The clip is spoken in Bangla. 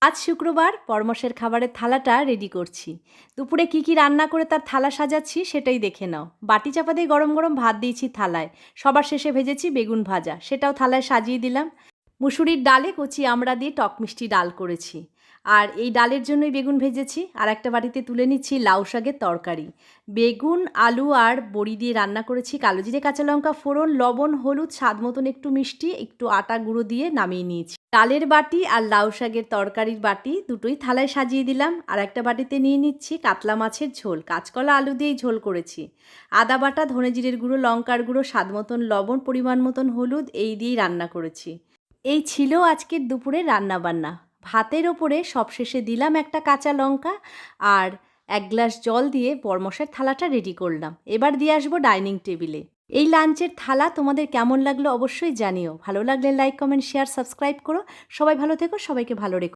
আজ শুক্রবার পরমশের খাবারের থালাটা রেডি করছি। দুপুরে কি কি রান্না করে তার থালা সাজাচ্ছি সেটাই দেখে নাও। বাটি চাপা দিয়ে গরম গরম ভাত দিয়েছি থালায়। সবার শেষে ভেজেছি বেগুন ভাজা, সেটাও থালায় সাজিয়ে দিলাম। মুসুরির ডালে কচি আমড়া দিয়ে টক মিষ্টি ডাল করেছি। আর এই ডালের জন্যই বেগুন ভেজেছি। আর একটা বাটিতে তুলে নিচ্ছি লাউ শাকের তরকারি। বেগুন, আলু আর বড়ি দিয়ে রান্না করেছি। কালো জিরে, কাঁচা লঙ্কা ফোড়ন, লবণ, হলুদ, স্বাদ মতন একটু মিষ্টি, একটু আটা গুঁড়ো দিয়ে নামিয়ে নিয়েছি। ডালের বাটি আর লাউ শাকের তরকারির বাটি দুটোই থালায় সাজিয়ে দিলাম। আর একটা বাটিতে নিয়ে নিচ্ছি কাতলা মাছের ঝোল। কাঁচকলা আলু দিয়েই ঝোল করেছি। আদা বাটা, ধনে জিরের গুঁড়ো, লঙ্কার গুঁড়ো, স্বাদ মতন লবণ, পরিমাণ মতন হলুদ এই দিয়েই রান্না করেছি। এই ছিল আজকের দুপুরের রান্নাবান্না। ভাতের ওপরে সবশেষে দিলাম একটা কাঁচা লঙ্কা আর ১ গ্লাস জল দিয়ে বরমশার থালাটা রেডি করলাম। এবার দিয়ে আসবো ডাইনিং টেবিলে। এই লাঞ্চের থালা তোমাদের কেমন লাগলো অবশ্যই জানিও। ভালো লাগলে লাইক, কমেন্ট, শেয়ার, সাবস্ক্রাইব করো। সবাই ভালো থেকো, সবাইকে ভালো রেখো।